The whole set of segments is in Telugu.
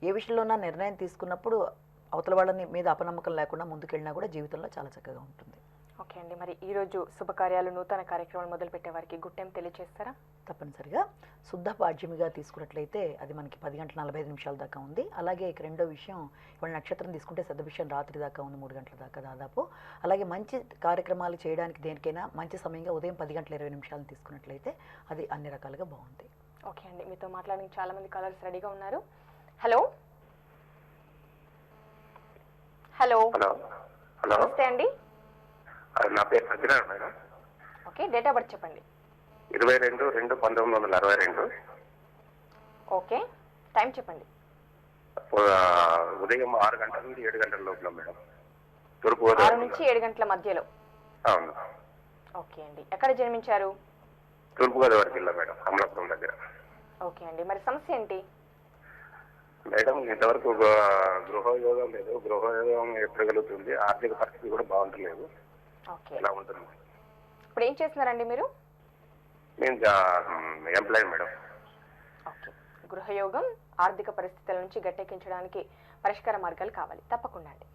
ఏ విషయంలోనా నిర్ణయం తీసుకున్నప్పుడు అవతల వాళ్ళని మీద అపనమ్మకం లేకుండా ముందుకెళ్ళినా కూడా జీవితంలో చాలా చక్కగా ఉంటుంది. ఓకే అండి, మరి ఈరోజు శుభకార్యాలు నూతన కార్యక్రమాలు మొదలుపెట్టే వారికి గుట్టెం తెలియజేస్తారా? తప్పనిసరిగా శుద్ధ పాడ్యమిగా తీసుకున్నట్లయితే అది మనకి 10 గంటల 45 నిమిషాల దాకా ఉంది. అలాగే ఇక రెండో విషయం, ఇవాళ నక్షత్రం తీసుకుంటే సదభిషం రాత్రి దాకా ఉంది, 3 గంటల దాకా దాదాపు. అలాగే మంచి కార్యక్రమాలు చేయడానికి దేనికైనా మంచి సమయంగా ఉదయం 10 గంటల 20 నిమిషాలు తీసుకున్నట్లయితే అది అన్ని రకాలుగా బాగుంది. ఓకే అండి, మీతో మాట్లాడడానికి చాలా మంది కాలర్స్ రెడీగా ఉన్నారు. హలో హలో హలో నమస్తే అండి. నా పేరు Satyanarayana madam. Okay, date of birth చెప్పండి. 22/2/1962. ఓకే, టైం చెప్పండి. ఉదయం 6 గంటల నుండి 7 గంటల లోపల మేడం. 6 నుంచి 7 గంటల మధ్యలో. అవును. ఓకే అండి, ఎక్కడ జన్మించారు? తూర్పుగోదావరి జిల్లా మేడం, అమలాపురం దగ్గర. ఓకే అండి, మరి సమస్య ఏంటి? మేడం ఇంతవరకు గృహయోగం లేదు. గృహయోగం ఎప్పుడు కలుగుతుంది? ఆర్థిక పరిస్థితి కూడా బాగుంటలేదు. ఓకే, ఎలా ఉంటుంది? ఇప్పుడు ఏం చేస్తున్నారండి మీరు? నేను ఎంప్లాయ్ మేడం. ఓకే, గృహయోగం ఆర్థిక పరిస్థితుల నుంచి గట్టెక్కించడానికి పరిష్కార మార్గాలు కావాలి. తప్పకుండా అండి.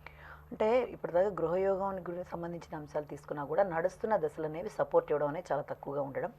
అంటే ఇప్పటిదాకా గృహయోగానికి గురించి సంబంధించిన అంశాలు తీసుకున్నా కూడా నడుస్తున్న దశలు అనేవి సపోర్ట్ ఇవ్వడం అనేది చాలా తక్కువగా ఉండడం.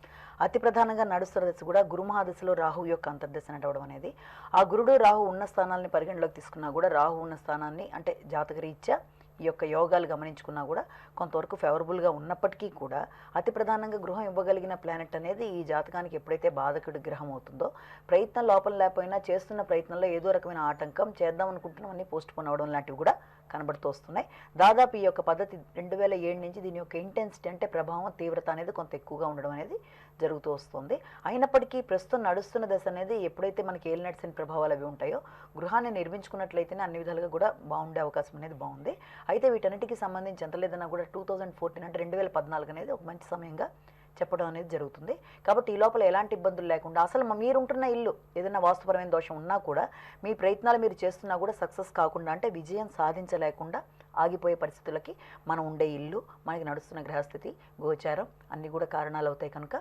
అతి ప్రధానంగా నడుస్తున్న దశ కూడా గురుమహాదశలో రాహు యొక్క అంతర్దశ నడవడం అనేది, ఆ గురుడు రాహు ఉన్న స్థానాన్ని పరిగణలోకి తీసుకున్నా కూడా రాహు ఉన్న స్థానాన్ని అంటే జాతకరీత్యా ఈ యొక్క యోగాలు గమనించుకున్నా కూడా కొంతవరకు ఫేవరబుల్గా ఉన్నప్పటికీ కూడా అతి ప్రధానంగా గృహం ఇవ్వగలిగిన ప్లానెట్ అనేది ఈ జాతకానికి ఎప్పుడైతే బాధకుడి గ్రహం అవుతుందో, ప్రయత్నం లోపల లేకపోయినా చేస్తున్న ప్రయత్నంలో ఏదో రకమైన ఆటంకం, చేద్దాం అనుకుంటున్నామని పోస్ట్ పోన్ అవ్వడం లాంటివి కూడా కనబడుతూ వస్తున్నాయి. దాదాపు ఈ యొక్క పద్ధతి 2007 నుంచి దీని యొక్క ఇంటెన్సిటీ అంటే ప్రభావం, తీవ్రత అనేది కొంత ఎక్కువగా ఉండడం అనేది జరుగుతూ వస్తుంది. అయినప్పటికీ ప్రస్తుతం నడుస్తున్న దశ అనేది ఎప్పుడైతే మనకి ఏలినట్స్ అండ్ ప్రభావాలు అవి ఉంటాయో, గృహాన్ని నిర్మించుకున్నట్లయితేనే అన్ని విధాలుగా కూడా బాగుండే అవకాశం అనేది బాగుంది. అయితే వీటన్నిటికీ సంబంధించి ఎంత లేదన్నా కూడా 2014 అంటే 2014 అనేది ఒక మంచి సమయంగా చెప్పడం అనేది జరుగుతుంది. కాబట్టి ఈ లోపల ఎలాంటి ఇబ్బందులు లేకుండా, అసలు మీరుంటున్న ఇల్లు ఏదైనా వాస్తుపరమైన దోషం ఉన్నా కూడా మీ ప్రయత్నాలు మీరు చేస్తున్నా కూడా సక్సెస్ కాకుండా, అంటే విజయం సాధించలేకుండా ఆగిపోయే పరిస్థితులకి మనం ఉండే ఇల్లు, మనకి నడుస్తున్న గ్రహస్థితి, గోచారం అన్నీ కూడా కారణాలు అవుతాయి. కనుక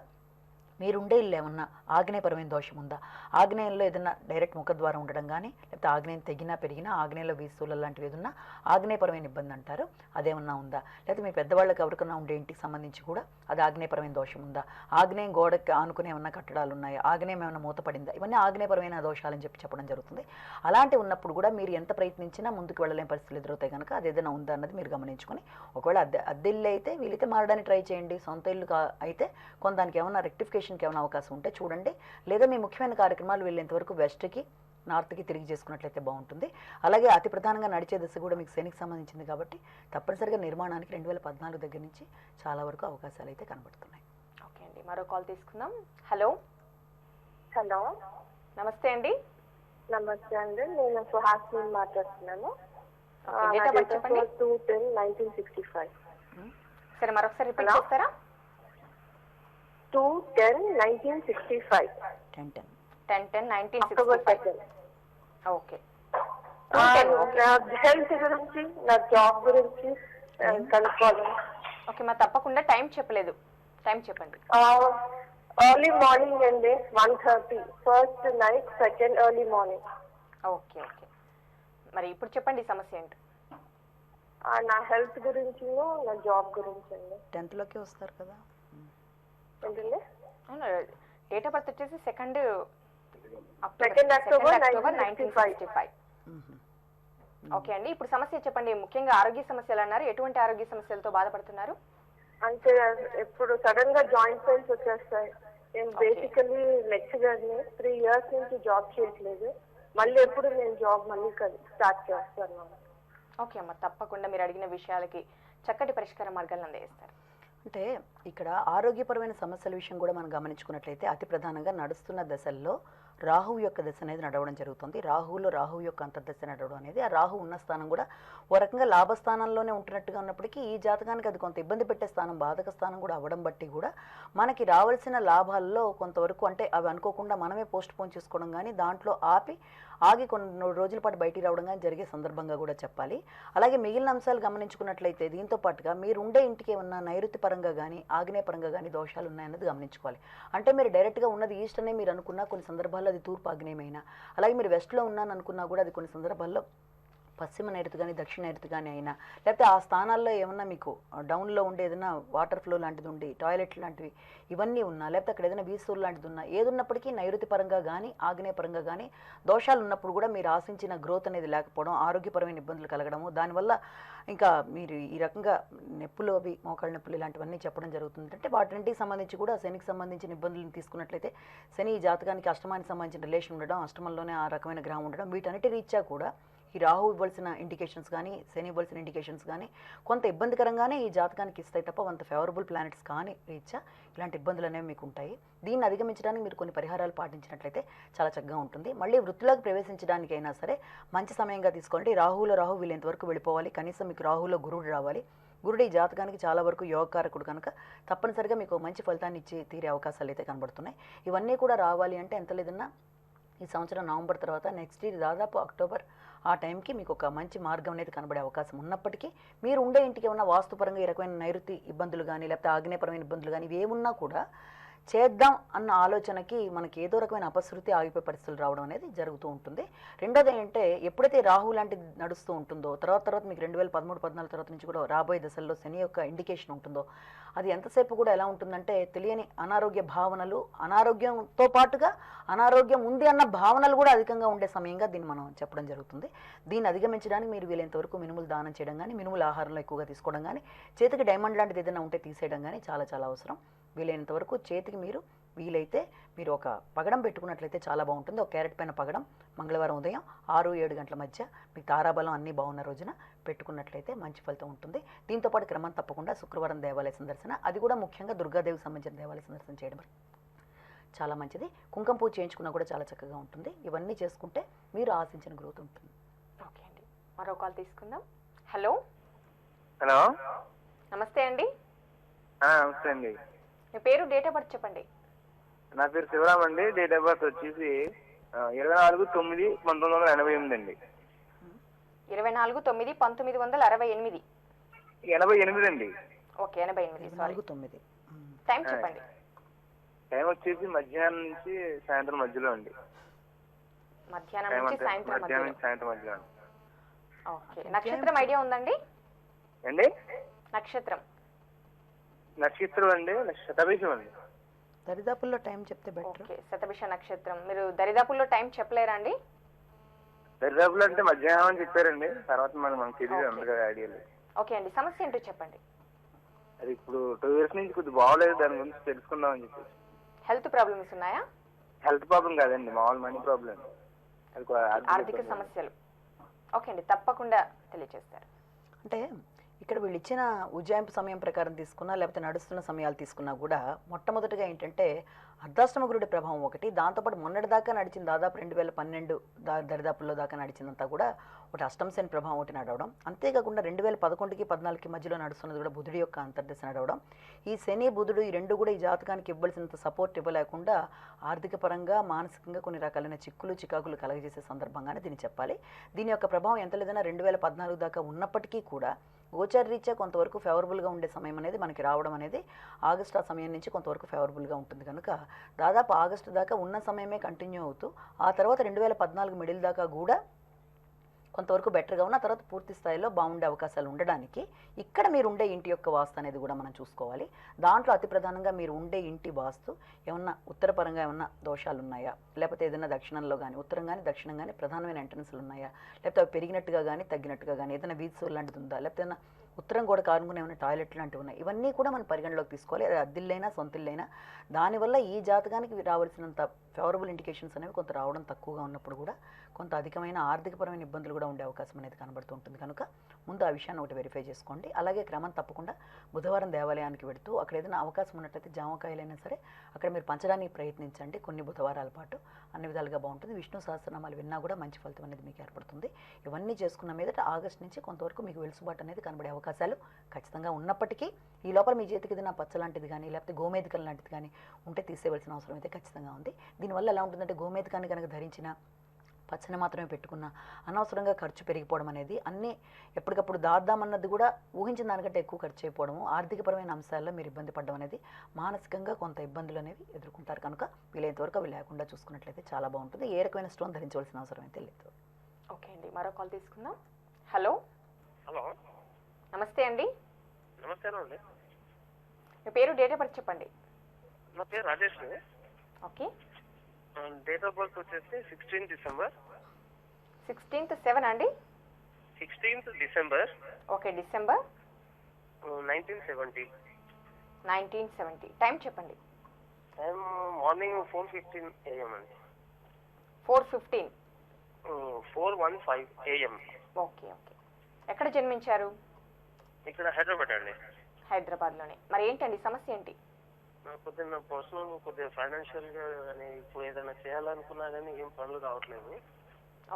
మీరుండే ఇల్లు ఏమన్నా ఆగ్నేయపరమైన దోషం ఉందా, ఆగ్నేయంలో ఏదన్నా డైరెక్ట్ ముఖద్వారం ఉండడం కానీ, లేకపోతే ఆగ్నేయం తెగినా పెరిగినా, ఆగ్నేయంలో వీస్తులు లాంటివి ఏదన్నా ఆగ్నేయపరమైన ఇబ్బంది అంటారు, అదేమన్నా ఉందా, లేకపోతే మీ పెద్దవాళ్ళకి ఎవరికన్నా ఉండే ఇంటికి సంబంధించి కూడా అది ఆగ్నేయపరమైన దోషం ఉందా, ఆగ్నేయం గోడకి ఆనుకునే ఏమన్నా కట్టడాలు ఉన్నాయా, ఆగ్నేయం ఏమన్నా మూతపడిందా, ఇవన్నీ ఆగ్నేయపరమైన దోషాలని చెప్పడం జరుగుతుంది. అలాంటివి ఉన్నప్పుడు కూడా మీరు ఎంత ప్రయత్నించినా ముందుకు వెళ్ళలేని పరిస్థితులు ఎదురవుతాయి. కనుక అది ఏదైనా ఉందా అన్నది మీరు గమనించుకొని, ఒకవేళ అద్దె ఇల్లు అయితే వీలైతే మారడానికి ట్రై చేయండి. సొంత ఇల్లు అయితే కొంత దానికి ఏమన్నా రెక్టిఫికేషన్ ఏమైనా అవకాశం ఉంటే చూడండి. లేదా మీ ముఖ్యమైన కార్యక్రమాలు వెళ్ళేంతవరకు వెస్ట్కి, నార్త్కి తిరిగి చేసుకున్నట్లయితే బాగుంటుంది. అలాగే అతి ప్రధానంగా నడిచే దశ కూడా మీకు శనికి సంబంధించింది కాబట్టి తప్పనిసరిగా నిర్మాణానికి 2014 దగ్గర నుంచి చాలా వరకు అవకాశాలు అయితే కనబడుతున్నాయి. ఓకే అండి, మరో కాల్ తీసుకుందాం. హలో హలో నమస్తే అండి. నమస్తే అండి, నేను సుహాసిని మాట్లాడుతున్నాను. డేట్ ఆఫ్ బర్త్ చెప్పండి. 2/10/1965. సరే, మరొకసారి రిపీట్ చేస్తారా? 2/10/1965. 10/10/1965. ఓకే, నా హెల్త్ గురించి, నా జాబ్ గురించి కనుక్కోవాలి. ఓకే మా తప్పకుండా. టైం చెప్పలేదు, టైం చెప్పండి. ఎర్లీ మార్నింగ్ అండి, 1:30. First night, second early morning. Okay okay, మరి ఇప్పుడు చెప్పండి సమస్య ఏంటి? నా హెల్త్ గురించి, నా జాబ్ గురించి అండి. 10th వస్తారు కదా. ఏంటండి? డేట్ ఆఫ్ బర్త్ వచ్చేసి 2 October 1965. ఓకే అండి, ఇప్పుడు సమస్య చెప్పండి. ముఖ్యంగా ఆరోగ్య సమస్యలు అన్నారు, ఎటువంటి ఆరోగ్య సమస్యలతో బాధపడుతున్నారు? అంటే ఇప్పుడు సడన్ గా జాయింట్ పెయిన్స్ వచ్చేస్తాయి. నేను బేసికలీ లెక్చరర్ని, 3 years నుంచి జాబ్ చేయట్లేదు. మళ్ళీ ఎప్పుడు నేను జాబ్ మళ్ళీ స్టార్ట్ చేస్తాను. ఓకే అమ్మ, తప్పకుండా మీరు అడిగిన విషయాలకి చక్కటి పరిష్కార మార్గాలను అందజేస్తారు. అంటే ఇక్కడ ఆరోగ్యపరమైన సమస్యల విషయం కూడా మనం గమనించుకున్నట్లయితే అతి ప్రధానంగా నడుస్తున్న దశల్లో రాహువు యొక్క దశ అనేది నడవడం జరుగుతుంది. రాహువు యొక్క అంతర్దశ నడవడం అనేది, ఆ రాహు ఉన్న స్థానం కూడా ఓ రకంగా లాభస్థానంలోనే ఉంటున్నట్టుగా ఉన్నప్పటికీ ఈ జాతకానికి అది కొంత ఇబ్బంది పెట్టే స్థానం, బాధక స్థానం కూడా అవ్వడం బట్టి కూడా మనకి రావాల్సిన లాభాల్లో కొంతవరకు అంటే అవి అనుకోకుండా మనమే పోస్ట్ పోన్ చేసుకోవడం కానీ, దాంట్లో ఆపి ఆగి కొన్ని రోజుల పాటు బయటికి రావడం కానీ జరిగే సందర్భంగా కూడా చెప్పాలి. అలాగే మిగిలిన అంశాలు గమనించుకున్నట్లయితే దీంతో పాటుగా మీరు ఉండే ఇంటికి ఏమన్నా నైరుతి పరంగా కానీ ఆగ్నేయ పరంగా కానీ దోషాలు ఉన్నాయన్నది గమనించుకోవాలి. అంటే మీరు డైరెక్ట్గా ఉన్నది ఈస్ట్ అనే మీరు అనుకున్నా కొన్ని సందర్భాల్లో అది తూర్పు ఆగ్నేయమైనా, అలాగే మీరు వెస్ట్లో ఉన్నాను అనుకున్నా కూడా అది కొన్ని సందర్భాల్లో పశ్చిమ నైరుతి కానీ దక్షిణ నైరుతి కానీ అయినా, లేకపోతే ఆ స్థానాల్లో ఏమన్నా మీకు డౌన్లో ఉండే ఏదైనా వాటర్ ఫ్లో లాంటిది ఉండి టాయిలెట్ లాంటివి ఇవన్నీ ఉన్నా, లేకపోతే అక్కడ ఏదైనా వీసూరు లాంటిది ఉన్నా, ఏది ఉన్నప్పటికీ నైరుతి పరంగా కానీ ఆగ్నేయ పరంగా కానీ దోషాలు ఉన్నప్పుడు కూడా మీరు ఆశించిన గ్రోత్ అనేది లేకపోవడం, ఆరోగ్యపరమైన ఇబ్బందులు కలగడము, దానివల్ల ఇంకా మీరు ఈ రకంగా నొప్పులు అవి మోకాళ్ళ నొప్పులు ఇలాంటివన్నీ చెప్పడం జరుగుతుంది. అంటే వాటింటికి సంబంధించి కూడా శనికి సంబంధించిన ఇబ్బందులను తీసుకున్నట్లయితే శని ఈ జాతకానికి అష్టమానికి సంబంధించిన రిలేషన్ ఉండడం, అష్టమంలోనే ఆ రకమైన గ్రహం ఉండడం, వీటన్నిటి రీత్యా కూడా ఈ రాహు ఇవ్వాల్సిన ఇండికేషన్స్ కానీ శని ఇవ్వాల్సిన ఇండికేషన్స్ కానీ కొంత ఇబ్బందికరంగానే ఈ జాతకానికి ఇస్తాయి తప్ప అంత ఫేవరబుల్ ప్లానెట్స్ కానీ రీత్యా ఇలాంటి ఇబ్బందులు అనేవి మీకు ఉంటాయి. దీన్ని అధిగమించడానికి మీరు కొన్ని పరిహారాలు పాటించినట్లయితే చాలా చక్కగా ఉంటుంది. మళ్ళీ వృత్తిలోకి ప్రవేశించడానికి అయినా సరే మంచి సమయంగా తీసుకోండి. రాహు వీళ్ళంతవరకు వెళ్ళిపోవాలి. కనీసం మీకు రాహులో గురుడు రావాలి. గురుడు ఈ జాతకానికి చాలా వరకు యోగకారకుడు కనుక తప్పనిసరిగా మీకు మంచి ఫలితాన్ని ఇచ్చి తీరే అవకాశాలు అయితే కనబడుతున్నాయి. ఇవన్నీ కూడా రావాలి అంటే ఎంత లేదన్నా ఈ సంవత్సరం నవంబర్ తర్వాత నెక్స్ట్ ఇయర్ దాదాపు అక్టోబర్ ఆ టైంకి మీకు ఒక మంచి మార్గం అనేది కనబడే అవకాశం ఉన్నప్పటికీ మీరు ఉండే ఇంటికి ఏమన్నా వాస్తుపరంగా ఈ రకమైన నైరుతి ఇబ్బందులు కానీ లేకపోతే ఆగ్నేయపరమైన ఇబ్బందులు కానీ ఇవి ఏమున్నా కూడా చేద్దాం అన్న ఆలోచనకి మనకి ఏదో రకమైన అపశృతి ఆగిపోయే పరిస్థితులు రావడం అనేది జరుగుతూ ఉంటుంది. రెండోది ఏంటంటే ఎప్పుడైతే రాహు లాంటిది నడుస్తూ ఉంటుందో తర్వాత మీకు 2013-14 తర్వాత నుంచి కూడా రాబోయే దశల్లో శని యొక్క ఇండికేషన్ ఉంటుందో అది ఎంతసేపు కూడా ఎలా ఉంటుందంటే తెలియని అనారోగ్య భావనలు, అనారోగ్యంతో పాటుగా అనారోగ్యం ఉంది అన్న భావనలు కూడా అధికంగా ఉండే సమయంగా దీన్ని మనం చెప్పడం జరుగుతుంది. దీన్ని అధిగమించడానికి మీరు వీలైనంతవరకు మినుములు దానం చేయడం కానీ, మినుముల ఆహారంలో ఎక్కువగా తీసుకోవడం కానీ, చేతికి డైమండ్ లాంటిది ఏదైనా ఉంటే తీసేయడం కానీ చాలా చాలా అవసరం. వీలైనంత వరకు చేతికి వీలైతే మీరు ఒక పగడం పెట్టుకున్నట్లయితే చాలా బాగుంటుంది. ఒక క్యారెట్ పైన పగడం మంగళవారం ఉదయం 6-7 గంటల మధ్య మీకు తారాబలం అన్నీ బాగున్న రోజున పెట్టుకున్నట్లయితే మంచి ఫలితం ఉంటుంది. దీంతోపాటు క్రమం తప్పకుండా శుక్రవారం దేవాలయ సందర్శన, అది కూడా ముఖ్యంగా దుర్గాదేవికి సంబంధించిన దేవాలయ సందర్శన చేయడం చాలా మంచిది. కుంకుమ పూజ చేయించుకున్నా కూడా చాలా చక్కగా ఉంటుంది. ఇవన్నీ చేసుకుంటే మీరు ఆశించిన గ్రోత్ ఉంటుంది. ఓకే అండి, మరో కాల్ తీసుకుందాం. హలో హలో, నమస్తే అండి. నమస్తే అండి. మీ పేరు, డేట్ ఆఫ్ బర్త్ చెప్పండి. నా పేరు శివరామ్ అండి. డేట్ ఆఫ్ బర్త్ వచ్చేసి 24/9/1988 అండి. 24/9/1968. 88 అండి. ఓకే, 88. సారీ, 9. టైం చెప్పండి. టైం వచ్చేసి మధ్యాహ్నం నుంచి సాయంత్రం మధ్యలో అండి. మధ్యాహ్నం నుంచి సాయంత్రం మధ్యలో. ఓకే, నక్షత్రం ఐడియా ఉందండి? అండి నక్షత్రం అండి, శతభిషం అండి. దరిదాపుల్లో టైం చెప్తే బెటర్. ఓకే, శతభిష నక్షత్రం. మీరు దరిదాపుల్లో టైం చెప్పలేరా అండి? దరిదాపులు అంటే మధ్యాహ్నం అని చెప్పారండి. తర్వాత మనకు తెలియదు, అందుకే ఐడియా లేదు. ఓకే అండి, సమస్య ఏంటో చెప్పండి. అది ఇప్పుడు 2 years నుంచి కొద్దిగా బాగోలేదు, దాని గురించి తెలుసుకుందామని చెప్పేసి. హెల్త్ ప్రాబ్లమ్స్ ఉన్నాయా? హెల్త్ ప్రాబ్లం కాదండి, మామూలు మనీ ప్రాబ్లం, ఆర్థిక సమస్యలు. ఓకే అండి, తప్పకుండా తెలియజేస్తారు. అంటే ఇక్కడ వీళ్ళు ఇచ్చిన ఉజ్జాయింపు సమయం ప్రకారం తీసుకున్నా లేకపోతే నడుస్తున్న సమయాలు తీసుకున్నా కూడా మొట్టమొదటిగా ఏంటంటే అర్ధాష్టమ గురుడి ప్రభావం ఒకటి, దాంతోపాటు మొన్నటి దాకా నడిచిన దాదాపు 2012 దరిదాపుల్లో దాకా నడిచిందంతా కూడా ఒకటి అష్టమ శని ప్రభావం ఒకటి నడవడం, అంతేకాకుండా 2011కి 14కి మధ్యలో నడుస్తున్నది కూడా బుధుడి యొక్క అంతర్దశ నడవడం. ఈ శని బుధుడు ఈ రెండు కూడా ఈ జాతకానికి ఇవ్వాల్సినంత సపోర్ట్ ఇవ్వలేకుండా ఆర్థిక పరంగా మానసికంగా కొన్ని రకాలైన చికాకులు కలగజేసే సందర్భంగానే దీన్ని చెప్పాలి. దీని యొక్క ప్రభావం ఎంత లేదన్నా 2014 దాకా ఉన్నప్పటికీ కూడా గోచరరీత్యా కొంతవరకు ఫేవరబుల్గా ఉండే సమయం అనేది మనకి రావడం అనేది ఆగస్టు ఆ సమయం నుంచి కొంతవరకు ఫేవరబుల్గా ఉంటుంది కనుక దాదాపు ఆగస్టు దాకా ఉన్న సమయమే కంటిన్యూ అవుతూ ఆ తర్వాత 2014 మిడిల్ దాకా కూడా కొంతవరకు బెటర్గా ఉన్న తర్వాత పూర్తి స్థాయిలో బాగుండే అవకాశాలు ఉండడానికి ఇక్కడ మీరు ఉండే ఇంటి యొక్క వాస్తు అనేది కూడా మనం చూసుకోవాలి. దాంట్లో అతి ప్రధానంగా మీరు ఉండే ఇంటి వాస్తు ఏమన్నా ఉత్తరపరంగా ఏమన్నా దోషాలు ఉన్నాయా, లేకపోతే ఏదైనా దక్షిణంలో కానీ ఉత్తరం కానీ దక్షిణం కానీ ప్రధానమైన ఎంట్రన్స్లు ఉన్నాయా, లేకపోతే అవి పెరిగినట్టుగా కానీ తగ్గినట్టుగా కానీ ఏదైనా వీధి లాంటిది ఉందా, లేకపోతే ఏదైనా ఉత్తరం కూడా కానుకునే ఏమైనా టాయిలెట్ లాంటివి ఉన్నాయి, ఇవన్నీ కూడా మనం పరిగణలోకి తీసుకోవాలి. అది అద్దిల్లైనా సొంతిల్లైనా దానివల్ల ఈ జాతకానికి రావాల్సినంత ఫేవరబుల్ ఇండికేషన్స్ అనేవి కొంత రావడం తక్కువగా ఉన్నప్పుడు కూడా కొంత అధికమైన ఆర్థికపరమైన ఇబ్బందులు కూడా ఉండే అవకాశం అనేది కనబడుతూ ఉంటుంది కనుక ముందు ఆ విషయాన్ని ఒకటి వెరిఫై చేసుకోండి. అలాగే క్రమం తప్పకుండా బుధవారం దేవాలయానికి వెళుతూ అక్కడ ఏదైనా అవకాశం ఉన్నట్లయితే జామకాయలైనా సరే అక్కడ మీరు పంచడానికి ప్రయత్నించండి. కొన్ని బుధవారాల పాటు అన్ని విధాలుగా బాగుంటుంది. విష్ణు సహస్రనామాలు విన్నా కూడా మంచి ఫలితం అనేది మీకు ఏర్పడుతుంది. ఇవన్నీ చేసుకున్న మీదట ఆగస్టు నుంచి కొంతవరకు మీకు వెలుసుబాటు అనేది కనబడే అవకాశాలు ఖచ్చితంగా ఉన్నప్పటికీ ఈ లోపల మీ చేతికి ఏదైనా పచ్చ లాంటిది కానీ లేకపోతే గోమేధికం లాంటిది కానీ ఉంటే తీసేయవలసిన అవసరం అయితే ఖచ్చితంగా ఉంది. దీనివల్ల ఎలా ఉంటుందంటే గోమేధికాన్ని కనుక ధరించిన పచ్చని మాత్రమే పెట్టుకున్న అనవసరంగా ఖర్చు పెరిగిపోవడం అనేది అన్నీ ఎప్పటికప్పుడు దాద్దామన్నది కూడా ఊహించిన దానికంటే ఎక్కువ ఖర్చు అయిపోవడము ఆర్థికపరమైన అంశాల్లో మీరు ఇబ్బంది పడడం అనేది మానసికంగా కొంత ఇబ్బందులు అనేవి ఎదుర్కొంటారు కనుక వీలైనంతవరకు అవి లేకుండా చూసుకున్నట్లయితే చాలా బాగుంటుంది. ఏ రకమైన స్టోన్ ధరించవలసిన అవసరం అయితే లేదు. ఓకే అండి, మరో కాల్ తీసుకుందాం. హలో హలో, నమస్తే అండి, నమస్కారం అండి. మీ పేరు, డేట్ ఆఫ్ బర్త్ చెప్పండి. నా పేరు Rajesh. Okay, date of birth వచ్చేసి 16th December. 16th 7 అండి. 16th December okay, December 1970. 1970. Time చెప్పండి. టైం మార్నింగ్ 4:15 AM అండి. 4:15. 4:15 AM. Okay okay. ఎక్కడ జన్మించారు? ఇక్కడ హైదరాబాద్ అండి. హైదరాబాద్లోనే. మరి ఏంటండి సమస్య ఏంటి? కొద్దిగా పర్సనల్, కొద్దిగా ఫైనాన్షియల్గా కానీ ఇప్పుడు ఏదైనా చేయాలనుకున్నా కానీ ఏం పనులు కావట్లేదు.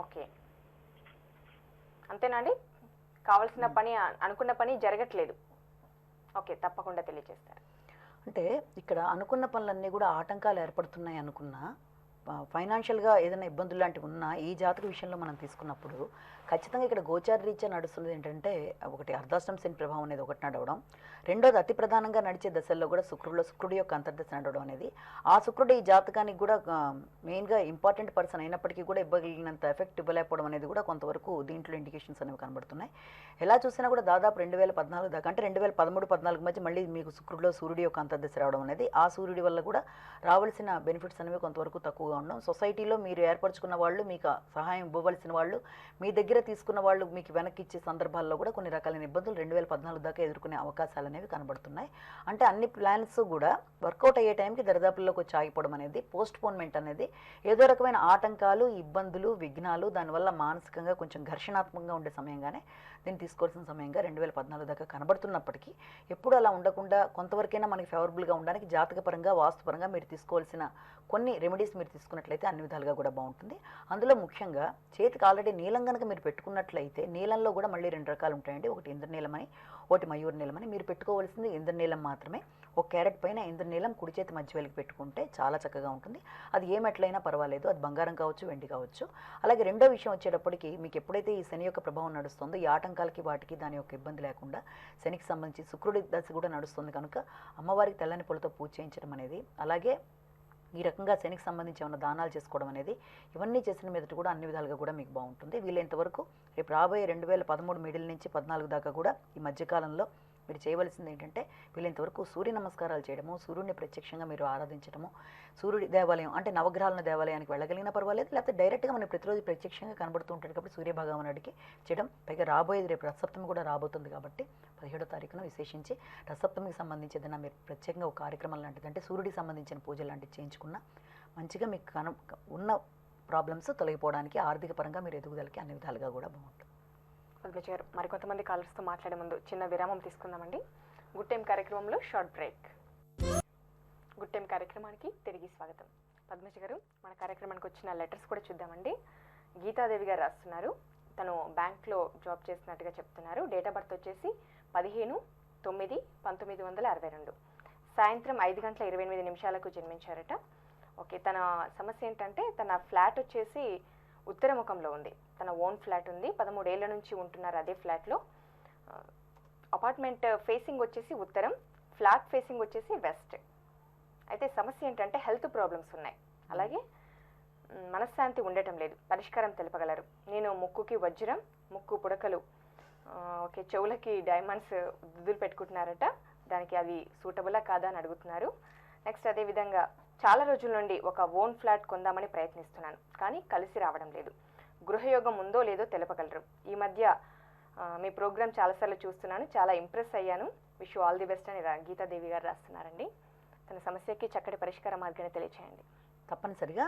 ఓకే, అంతేనండి. కావాల్సిన పని, అనుకున్న పని జరగట్లేదు. ఓకే, తప్పకుండా తెలియజేస్తారు. అంటే ఇక్కడ అనుకున్న పనులన్నీ కూడా ఆటంకాలు ఏర్పడుతున్నాయి అనుకున్నా ఫైనాన్షియల్గా ఏదైనా ఇబ్బందులు లాంటివి ఉన్నా ఈ జాతక విషయంలో మనం తీసుకున్నప్పుడు ఖచ్చితంగా ఇక్కడ గోచార రీత్యా నడుస్తున్నది ఏంటంటే ఒకటి అర్ధాష్టమ శని ప్రభావం అనేది ఒకటి నడవడం, రెండోది అతి ప్రధానంగా నడిచే దశల్లో కూడా శుక్రుడి యొక్క అంతర్దశ నడవడం అనేది, ఆ శుక్రుడు ఈ జాతకానికి కూడా మెయిన్గా ఇంపార్టెంట్ పర్సన్ అయినప్పటికీ కూడా ఇవ్వగలిగినంత ఎఫెక్ట్ ఇవ్వలేకపోవడం అనేది కూడా కొంతవరకు దీంట్లో ఇండికేషన్స్ అనేవి కనబడుతున్నాయి. ఎలా చూసినా కూడా దాదాపు 2014 దాకా, అంటే 2013-14 మధ్య మళ్ళీ మీకు శుక్రుడిలో సూర్యుడి యొక్క అంతర్దశ రావడం అనేది, ఆ సూర్యుడి వల్ల కూడా రావాల్సిన బెనిఫిట్స్ అనేవి కొంతవరకు తక్కువగా ఉండడం, సొసైటీలో మీరు ఏర్పరచుకున్న వాళ్ళు, మీకు సహాయం ఇవ్వవలసిన వాళ్ళు, మీ దగ్గర తీసుకున్న వాళ్ళు మీకు వెనక్కి ఇచ్చే సందర్భాల్లో కూడా కొన్ని రకాలైన ఇబ్బందులు 2014 దాకా ఎదుర్కొనే అవకాశాలు అనేవి కనబడుతున్నాయి. అంటే అన్ని ప్లాన్స్ కూడా వర్కౌట్ అయ్యే టైంకి దరిదాపుల్లోకి వచ్చి ఆగిపోవడం అనేది, పోస్ట్పోన్మెంట్ అనేది, ఏదో రకమైన ఆటంకాలు, ఇబ్బందులు, విఘ్నాలు, దానివల్ల మానసికంగా కొంచెం ఘర్షణాత్మకంగా ఉండే సమయంగానే దీన్ని తీసుకోవాల్సిన సమయంగా 2014 దాకా కనబడుతున్నప్పటికీ ఎప్పుడు అలా ఉండకుండా కొంతవరకైనా మనకి ఫేవరబుల్గా ఉండడానికి జాతకపరంగా, వాస్తుపరంగా మీరు తీసుకోవాల్సిన కొన్ని రెమెడీస్ మీరు తీసుకున్నట్లయితే అన్ని విధాలుగా కూడా బాగుంటుంది. అందులో ముఖ్యంగా చేతికి ఆల్రెడీ నీలం కనుక మీరు పెట్టుకున్నట్లయితే నీలంలో కూడా మళ్ళీ 2 రకాలు ఉంటాయండి. ఒకటి ఇంద్రనీలమని, ఒకటి మయూర నీలమని. మీరు పెట్టుకోవాల్సింది ఇంద్రనీలం మాత్రమే. ఒక క్యారెట్ పైన ఇంద్రనీలం కుడి చేతి మధ్య వేలికి పెట్టుకుంటే చాలా చక్కగా ఉంటుంది. అది ఏ మెట్లైనా పర్వాలేదు, అది బంగారం కావచ్చు, వెండి కావచ్చు. అలాగే రెండో విషయం వచ్చేటప్పటికి మీకు ఎప్పుడైతే ఈ శని యొక్క ప్రభావం నడుస్తుందో ఈ ఆటంకాలకి వాటికి దాని యొక్క ఇబ్బంది లేకుండా శనికి సంబంధించి శుక్రుడి దశ కూడా నడుస్తుంది కనుక అమ్మవారికి తెల్లని పూలతో పూజ చేయించడం అనేది, అలాగే ఈ రకంగా శనికి సంబంధించి ఏమైనా దానాలు చేసుకోవడం అనేది, ఇవన్నీ చేసిన మీదట కూడా అన్ని విధాలుగా కూడా మీకు బాగుంటుంది. వీలైనంతవరకు రేపు రాబోయే 2013 మిడిల్ నుంచి 14 దాకా కూడా ఈ మధ్యకాలంలో మీరు చేయవలసింది ఏంటంటే వీలైనంతవరకు సూర్య నమస్కారాలు చేయడము, సూర్యుడిని ప్రత్యక్షంగా మీరు ఆరాధించడము, సూర్యుడి దేవాలయం అంటే నవగ్రహాల దేవాలయానికి వెళ్ళగలిగినా పర్వాలేదు, లేకపోతే డైరెక్ట్గా మనం ప్రతిరోజు ప్రత్యక్షంగా కనబడుతూ ఉంటాడు కాబట్టి సూర్య భగవానుడికి చేయడం. పైగా రాబోయేది రేపు రథసప్తమి కూడా రాబోతుంది కాబట్టి 17వ తారీఖున విశేషించి రథసప్తమికి సంబంధించి ఏదైనా మీరు ప్రత్యేకంగా ఒక కార్యక్రమం లాంటిది అంటే సూర్యుడికి సంబంధించిన పూజలు లాంటివి చేయించుకున్న మంచిగా మీకు ఉన్న ప్రాబ్లమ్స్ తొలగిపోవడానికి, ఆర్థిక పరంగా మీరు ఎదుగుదలకి అన్ని విధాలుగా కూడా బాగుంటుంది. పద్మచారు, మరికొంతమంది కాలర్స్తో మాట్లాడే ముందు చిన్న విరామం తీసుకుందామండి. గుడ్ టైం కార్యక్రమంలో షార్ట్ బ్రేక్. గుడ్ టైం కార్యక్రమానికి తిరిగి స్వాగతం. పద్మజ గారు, మన కార్యక్రమానికి వచ్చిన లెటర్స్ కూడా చూద్దామండి. గీతాదేవి గారు రాస్తున్నారు. తను బ్యాంక్లో జాబ్ చేస్తున్నట్టుగా చెప్తున్నారు. డేట్ ఆఫ్ బర్త్ వచ్చేసి 15/9/1962. సాయంత్రం 5:28 జన్మించారట. ఓకే, తన సమస్య ఏంటంటే తన ఫ్లాట్ వచ్చేసి ఉత్తర ముఖంలో ఉంది. తన ఓన్ ఫ్లాట్ ఉంది, 13 ఏళ్ల నుంచి ఉంటున్నారు అదే ఫ్లాట్లో. అపార్ట్మెంట్ ఫేసింగ్ వచ్చేసి ఉత్తరం, ఫ్లాట్ ఫేసింగ్ వచ్చేసి వెస్ట్. అయితే సమస్య ఏంటంటే హెల్త్ ప్రాబ్లమ్స్ ఉన్నాయి, అలాగే మనశ్శాంతి ఉండటం లేదు. పరిష్కారం తెలపగలరు? నేను ముక్కుకి వజ్రం, ముక్కు పుడకలు, ఓకే, చెవులకి డైమండ్స్ దుద్దులు పెట్టుకుంటున్నారట. దానికి అవి సూటబులా కాదా అని అడుగుతున్నారు. నెక్స్ట్ అదేవిధంగా చాలా రోజుల నుండి ఒక ఓన్ ఫ్లాట్ కొందామని ప్రయత్నిస్తున్నాను, కానీ కలిసి రావడం లేదు. గృహయోగం ఉందో లేదో తెలపగలరు? ఈ మధ్య మీ ప్రోగ్రామ్ చాలాసార్లు చూస్తున్నాను, చాలా ఇంప్రెస్ అయ్యాను. Wish you all the best అని గీతాదేవి గారు రాస్తున్నారండి. తన సమస్యకి చక్కటి పరిష్కార మార్గాన్ని తెలియచేయండి. తప్పనిసరిగా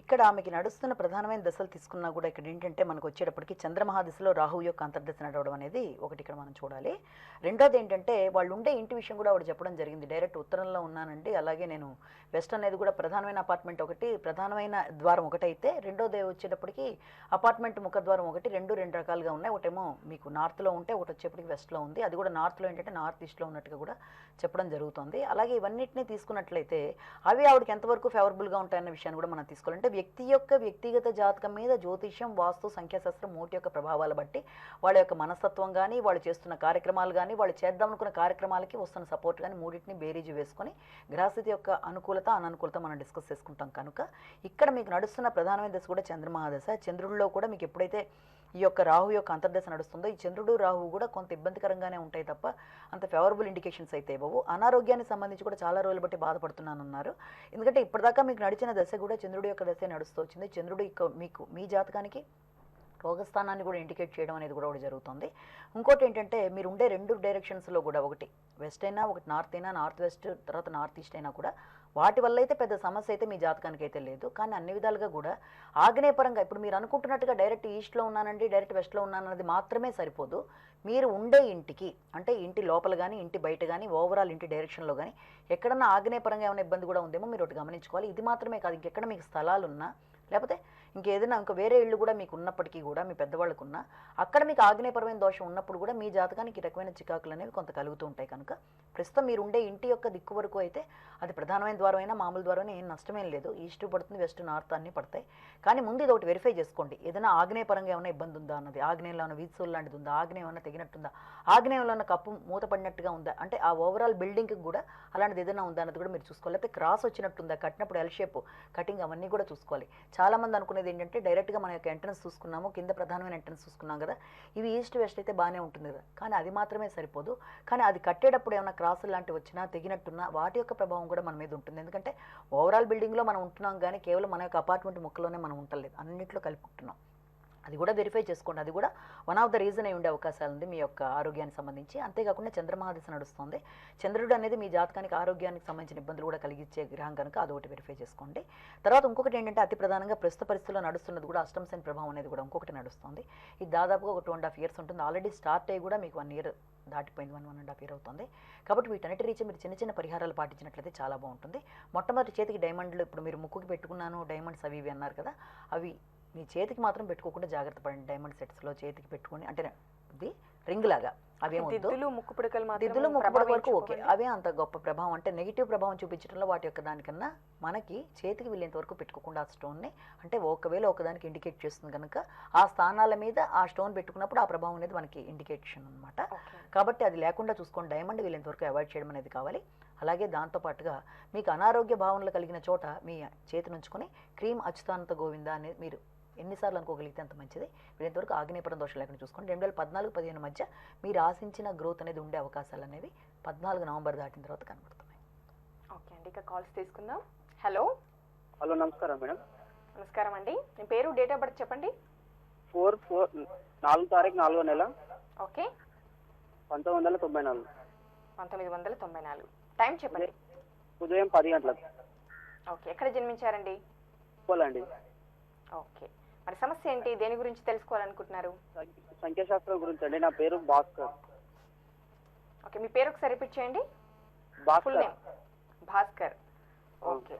ఇక్కడ ఆమెకి నడుస్తున్న ప్రధానమైన దశలు తీసుకున్నా కూడా ఇక్కడ ఏంటంటే మనకు వచ్చేటప్పటికి చంద్రమహాదశలో రాహువు యొక్క అంతర్దశ నడవడం అనేది ఒకటి ఇక్కడ మనం చూడాలి. రెండోది ఏంటంటే వాళ్ళు ఉండే ఇంటి విషయం కూడా ఆవిడ చెప్పడం జరిగింది. డైరెక్ట్ ఉత్తరంలో ఉన్నానండి, అలాగే నేను వెస్ట్ అనేది కూడా ప్రధానమైన అపార్ట్మెంట్ ఒకటి, ప్రధానమైన ద్వారం ఒకటైతే రెండోది వచ్చేటప్పటికి అపార్ట్మెంట్ ముఖద్వారం ఒకటి, రెండు రకాలుగా ఉన్నాయి. ఒకటేమో మీకు నార్త్లో ఉంటే ఒకటి వచ్చేప్పటికి వెస్ట్లో ఉంది. అది కూడా నార్త్లో ఏంటంటే నార్త్ ఈస్ట్లో ఉన్నట్టుగా కూడా చెప్పడం జరుగుతుంది. అలాగే ఇవన్నిటిని తీసుకున్నట్లయితే అవి ఆవిడకి ఎంతవరకు ఫేవరబుల్గా ఉంటాయన్న విషయాన్ని కూడా మనం తీసుకోవాలంటే వ్యక్తి యొక్క వ్యక్తిగత జాతకం మీద జ్యోతిష్యం, వాస్తు, సంఖ్యాశాస్త్రం మూటి యొక్క ప్రభావాలు బట్టి వాళ్ళ యొక్క మనస్తత్వం కానీ, వాళ్ళు చేస్తున్న కార్యక్రమాలు కానీ, వాళ్ళు చేద్దాం అనుకున్న కార్యక్రమాలకి వస్తున్న సపోర్ట్ కానీ మూడింటిని బేరీజు వేసుకొని గ్రహస్థితి యొక్క అనుకూలత, అననుకూలత మనం డిస్కస్ చేసుకుంటాం. కనుక ఇక్కడ మీకు నడుస్తున్న ప్రధానమైన దశ కూడా చంద్రమహాదశ. చంద్రుడిలో కూడా మీకు ఎప్పుడైతే ఈ యొక్క రాహు యొక్క అంతర్దశ నడుస్తుందో ఈ చంద్రుడు, రాహువు కూడా కొంత ఇబ్బందికరంగానే ఉంటాయి తప్ప అంత ఫేవరబుల్ ఇండికేషన్స్ అయితే ఇవ్వవు. అనారోగ్యానికి సంబంధించి కూడా చాలా రోజులు బట్టి బాధపడుతున్నానన్నారు. ఎందుకంటే ఇప్పటిదాకా మీకు నడిచిన దశ కూడా చంద్రుడి యొక్క దశ నడుస్తూ వచ్చింది. చంద్రుడు మీకు మీ జాతకానికి రోగస్థానాన్ని కూడా ఇండికేట్ చేయడం అనేది కూడా ఒకటి జరుగుతుంది. ఇంకోటి ఏంటంటే మీరు ఉండే 2 డైరెక్షన్స్లో కూడా ఒకటి వెస్ట్ అయినా, ఒకటి నార్త్ అయినా, నార్త్ వెస్ట్ తర్వాత నార్త్ ఈస్ట్ అయినా కూడా వాటి వల్ల అయితే పెద్ద సమస్య అయితే మీ జాతకానికి అయితే లేదు. కానీ అన్ని విధాలుగా కూడా ఆగ్నేయపరంగా ఇప్పుడు మీరు అనుకుంటున్నట్టుగా డైరెక్ట్ ఈస్ట్లో ఉన్నానండి, డైరెక్ట్ వెస్ట్లో ఉన్నానన్నది మాత్రమే సరిపోదు. మీరు ఉండే ఇంటికి అంటే ఇంటి లోపల కానీ, ఇంటి బయట కానీ, ఓవరాల్ ఇంటి డైరెక్షన్లో కానీ ఎక్కడన్నా ఆగ్నేయపరంగా ఏమైనా ఇబ్బంది కూడా ఉందేమో మీరు ఒకటి గమనించుకోవాలి. ఇది మాత్రమే కాదు, ఇంకెక్కడ మీకు స్థలాలు ఉన్నా లేకపోతే ఇంకేదైనా ఇంకా వేరే ఇళ్ళు కూడా మీకు ఉన్నప్పటికీ కూడా మీ పెద్దవాళ్ళకు ఉన్నా అక్కడ మీకు ఆగ్నేయపరమైన దోషం ఉన్నప్పుడు కూడా మీ జాతకానికి ఈ రకమైన చికాకులు అనేవి కొంత కలుగుతూ ఉంటాయి. కనుక ప్రస్తుతం మీరు ఉండే ఇంటి యొక్క దిక్కు వరకు అయితే అది ప్రధానమైన ద్వారం అయినా మామూలు ద్వారం అయినా ఏం నష్టమేం లేదు. ఈస్ట్ పడుతుంది, వెస్ట్, నార్త్ అన్నీ పడతాయి. కానీ ముందు ఇది ఒకటి వెరిఫై చేసుకోండి, ఏదైనా ఆగ్నేయపరంగా ఏమైనా ఇబ్బంది ఉందా అన్నది, ఆగ్నేయంలో ఉన్న వీధులు లాంటిది ఉందా, ఆగ్నేయం ఏమైనా తెగినట్టుందా, ఆగ్నేయంలో ఉన్న కప్పు మూతపడినట్టుగా ఉందా, అంటే ఆ ఓవరాల్ బిల్డింగ్కి కూడా అలాంటిది ఏదైనా ఉందా అన్నది కూడా మీరు చూసుకోవాలి. లేకపోతే క్రాస్ వచ్చినట్టుందా, కట్టినప్పుడు ఎల్ షేప్ కటింగ్ అవన్నీ కూడా చూసుకోవాలి. చాలామంది అనుకునేది ఏంటంటే డైరెక్ట్గా మన యొక్క ఎంట్రన్స్ చూసుకున్నాము, కింద ప్రధానమైన ఎంట్రన్స్ చూసుకున్నాం కదా, ఇవి ఈస్ట్ వెస్ట్ అయితే బాగానే ఉంటుంది కదా, కానీ అది మాత్రమే సరిపోదు. కానీ అది కట్టేటప్పుడు ఏమైనా క్రాసులు లాంటివి వచ్చినా, తెగినట్టున్నా వాటి యొక్క ప్రభావం కూడా మన మీద ఉంటుంది. ఎందుకంటే ఓవరాల్ బిల్డింగ్లో మనం ఉంటున్నాం కానీ కేవలం మన యొక్క అపార్ట్మెంట్ ముక్కలోనే మనం ఉండలేదు, అన్నింటిలో కలిపి ఉంటున్నాం. అది కూడా వెరిఫై చేసుకోండి. అది కూడా వన్ ఆఫ్ ద రీజన్ అయి ఉండే అవకాశాలు ఉంది మీ యొక్క ఆరోగ్యానికి సంబంధించి. అంతేకాకుండా చంద్రమహాదశ నడుస్తుంది. చంద్రుడు అనేది మీ జాతకానికి ఆరోగ్యానికి సంబంధించిన ఇబ్బందులు కూడా కలిగించే గ్రహం కనుక అదొకటి వెరిఫై చేసుకోండి. తర్వాత ఇంకొకటి ఏంటంటే అతి ప్రధానంగా ప్రస్తుత పరిస్థితుల్లో నడుస్తున్నది కూడా అష్టమ శని ప్రభావం అనేది కూడా ఇంకొకటి నడుస్తుంది. ఇది దాదాపుగా ఒక 2.5 years ఉంటుంది. ఆల్రెడీ స్టార్ట్ అయ్యి కూడా మీకు 1 year దాటిపోయింది, 1.5 year అవుతుంది. కాబట్టి వీటన్నిటి రీచ్ మీరు చిన్న చిన్న పరిహారాలు పాటించినట్లయితే చాలా బాగుంటుంది. మొట్టమొదటి చేతికి డైమండ్లు, ఇప్పుడు మీరు ముక్కుకి పెట్టుకున్నాను డైమండ్స్ అవి ఇవి అన్నారు కదా, అవి మీ చేతికి మాత్రం పెట్టుకోకుండా జాగ్రత్త పడండి. డైమండ్ సెట్స్లో చేతికి పెట్టుకొని అంటే ఇది రింగ్ లాగా అవేమొద్దు. దిద్దులు, ముక్కు పుడకలు వరకు ఓకే, అవే అంత గొప్ప ప్రభావం అంటే నెగిటివ్ ప్రభావం చూపించడంలో వాటి యొక్క దానికన్నా మనకి చేతికి వెళ్ళేంత వరకు పెట్టుకోకుండా ఆ స్టోన్ని అంటే ఒకవేళ ఒకదానికి ఇండికేట్ చేస్తుంది కనుక ఆ స్థానాల మీద ఆ స్టోన్ పెట్టుకున్నప్పుడు ఆ ప్రభావం అనేది మనకి ఇండికేషన్ అనమాట. కాబట్టి అది లేకుండా చూసుకోండి. డైమండ్ వీళ్ళంత వరకు అవాయిడ్ చేయడం అనేది కావాలి. అలాగే దాంతోపాటుగా మీకు అనారోగ్య భావనలు కలిగిన చోట మీ చేతి నుంచుకొని క్రీమ్ అచ్యుతానంత గోవింద అనేది మీరు ఎన్నిసార్లు అనుకోగలిగితే అంత మంచిది. వీళ్ళంతవరకు ఆగ్నేయపరం దోషం లేకుండా చూసుకోండి. 2014-15 మధ్య మీరు ఆశించిన గ్రోత్ అనేది ఉండే అవకాశాలు అనేవి 14 నవంబర్ దాటిన తర్వాత కనబడుతున్నాయి. ఓకే అండి, ఇక కాల్స్ తీసుకుందాం. హలో హలో, నమస్కారం మేడం. నమస్కారం అండి, మీ పేరు, డేట్ ఆఫ్ బర్త్ చెప్పండి. 4 తారీఖు 4వ నెల. ఓకే, 1994. 1994. టైం చెప్పండి. ఉదయం 10 గంటలకు. ఓకే, ఎక్కడ జన్మించారండి? పోలండి. ఓకే, మరి సమస్య ఏంటి, దేని గురించి తెలుసుకోవాలనుకుంటున్నారు? సంఖ్యాశాస్త్రం గురించి అండి. నా పేరు భాస్కర్. ఓకే, మీ పేరు ఒకసారి రిపీట్ చేయండి. Full Bhaskar. Name Bhaskar. Okay,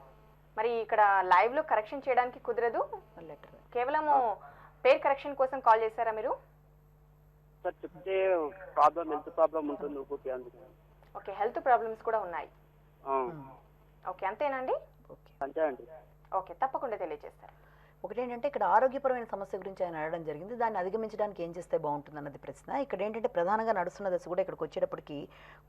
మరి ఇక్కడ లైవ్ లో కరెక్షన్ చేయడానికి కుదరదు, కేవలము పేరు కరెక్షన్ కోసం కాల్ చేశారా మీరు? సార్ చెప్తే ప్రాబ్లం, హెల్త్ ప్రాబ్లం ఉంటుంది ఒకటి, అందుకు. ఓకే, హెల్త్ ప్రాబ్లమ్స్ కూడా ఉన్నాయి. ఓకే, అంతేనండి? అంతే అండి. ఓకే, తప్పకుండా తెలియజేస్తారు. ఒకటేంటంటే ఇక్కడ ఆరోగ్యపరమైన సమస్య గురించి ఆయన అడగడం జరిగింది. దాన్ని అధిగమించడానికి ఏం చేస్తే బాగుంటుంది అన్నది ప్రశ్న. ఇక్కడ ఏంటంటే ప్రధానంగా నడుస్తున్న దశ కూడా ఇక్కడికి వచ్చేటప్పటికి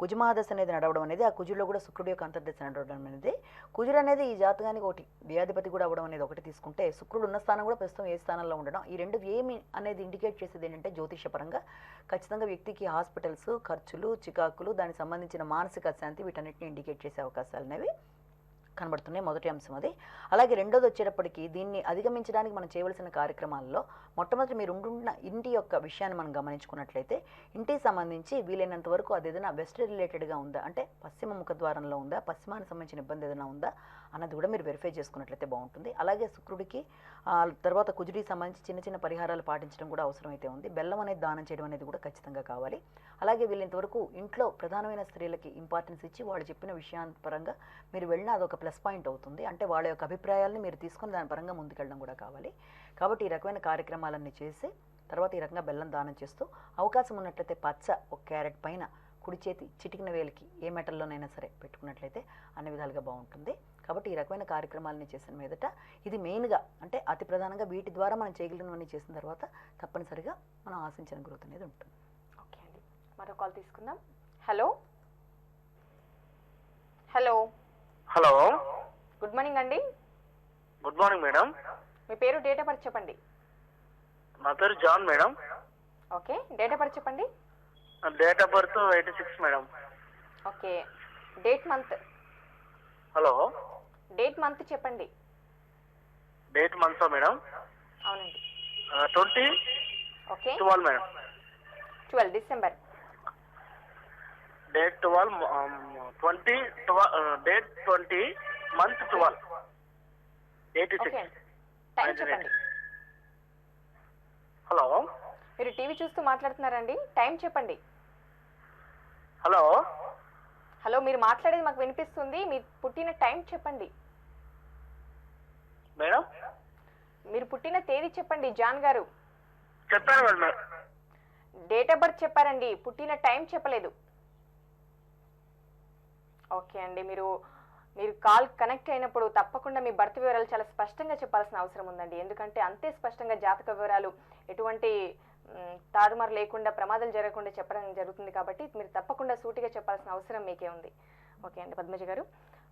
కుజమహాదశ అనేది నడవడం అనేది, ఆ కుజుల్లో కూడా శుక్రుడి యొక్క అంతర్దశ నడవడం అనేది, కుజుడు అనేది ఈ జాతకానికి ఒకటి వ్యాధిపతి కూడా అవ్వడం అనేది ఒకటి తీసుకుంటే, శుక్రుడు ఉన్న స్థానం కూడా ప్రస్తుతం ఏ స్థానంలో ఉండడం, ఈ రెండు ఏమి అనేది ఇండికేట్ చేసేది ఏంటంటే జ్యోతిషపరంగా ఖచ్చితంగా వ్యక్తికి హాస్పిటల్స్, ఖర్చులు, చికాకులు, దానికి సంబంధించిన మానసిక అశాంతి వీటన్నిటిని ఇండికేట్ చేసే అవకాశాలు అనేవి కనబడుతున్నాయి. మొదటి అంశం అది. అలాగే రెండోది వచ్చేటప్పటికి దీన్ని అధిగమించడానికి మనం చేయవలసిన కార్యక్రమాల్లో మొట్టమొదటి మీరు ఉంటున్న ఇంటి యొక్క విషయాన్ని మనం గమనించుకున్నట్లయితే, ఇంటికి సంబంధించి వీలైనంత వరకు అది ఏదైనా వెస్ట్ రిలేటెడ్గా ఉందా, అంటే పశ్చిమ ముఖద్వారంలో ఉందా, పశ్చిమానికి సంబంధించిన ఇబ్బంది ఏదైనా ఉందా అన్నది కూడా మీరు వెరిఫై చేసుకున్నట్లయితే బాగుంటుంది. అలాగే శుక్రుడికి తర్వాత కుజుడికి సంబంధించి చిన్న చిన్న పరిహారాలు పాటించడం కూడా అవసరమైతే ఉంది. బెల్లం అనేది దానం చేయడం అనేది కూడా ఖచ్చితంగా కావాలి. అలాగే వీళ్ళంతవరకు ఇంట్లో ప్రధానమైన స్త్రీలకి ఇంపార్టెన్స్ ఇచ్చి వాళ్ళు చెప్పిన విషయాన్ని పరంగా మీరు వెళ్ళినా అదొక ప్లస్ పాయింట్ అవుతుంది. అంటే వాళ్ళ యొక్క అభిప్రాయాలను మీరు తీసుకుని దాని పరంగా ముందుకెళ్ళడం కూడా కావాలి. కాబట్టి ఈ రకమైన కార్యక్రమాలన్నీ చేసి తర్వాత ఈ రకంగా బెల్లం దానం చేస్తూ అవకాశం ఉన్నట్లయితే పచ్చ ఒక క్యారెట్ పైన కుడి చేతి చిటికిన వేలికి ఏ మెటల్లోనైనా సరే పెట్టుకున్నట్లయితే అన్ని విధాలుగా బాగుంటుంది. కాబట్టి ఈ రకమైన కార్యక్రమాలని చేసిన మీదట ఇది మెయిన్గా అంటే అతి ప్రధానంగా వీటి ద్వారా మనం చేయగలిగినవన్నీ చేసిన తర్వాత తప్పనిసరిగా మనం ఆశించిన గ్రోత్ అనేది ఉంటుంది. ఓకే అండి, మరో కాల్ తీసుకుందాం. Hello hello hello, good morning అండి. Good morning madam. మీ పేరు, డేట్ ఆఫ్ బర్త్ చెప్పండి. నా పేరు John madam. Okay, date of birth చెప్పండి. Date of birth 86 madam. Okay, date month. Hello, date month చెప్పండి. డేట్ మంత్ మేడం అవునండి. 20 okay 12 madam. 12 December. Date 12 20 date 20 month 12 okay 86. అండి, టైం చెప్పండి. హలో మీరు టీవీ చూస్తూ మాట్లాడుతున్నారండి, టైం చెప్పండి. హలో హలో, మీరు మాట్లాడేది మాకు వినిపిస్తుంది, మీరు పుట్టిన టైం చెప్పండి. మేడం మీరు పుట్టిన తేదీ చెప్పండి జాన్ గారు. చెప్పాను మేడం. డేట్ ఆఫ్ బర్త్ చెప్పారండి, పుట్టిన టైం చెప్పలేదు. ఓకే అండి, మీరు కాల్ కనెక్ట్ అయినప్పుడు తప్పకుండా మీ బర్త్ వివరాలు చాలా స్పష్టంగా చెప్పాల్సిన అవసరం ఉందండి. ఎందుకంటే అంతే స్పష్టంగా జాతక వివరాలు ఎటువంటి తారుమారు లేకుండా ప్రమాదాలు జరగకుండా చెప్పడం జరుగుతుంది. కాబట్టి మీరు తప్పకుండా సూటిగా చెప్పాల్సిన అవసరం మీకే ఉంది. ఓకే అండి పద్మజ గారు,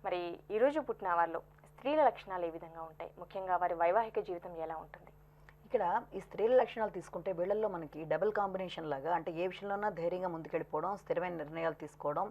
మరి ఈరోజు పుట్టిన వారిలో స్త్రీల లక్షణాలు ఏ విధంగా ఉంటాయి, ముఖ్యంగా వారి వైవాహిక జీవితం ఎలా ఉంటుంది? ఇక్కడ ఈ స్త్రీల లక్షణాలు తీసుకుంటే వీళ్ళల్లో మనకి డబుల్ కాంబినేషన్ లాగా అంటే ఏ విషయంలోనా ధైర్యంగా ముందుకెళ్ళిపోవడం, స్థిరమైన నిర్ణయాలు తీసుకోవడం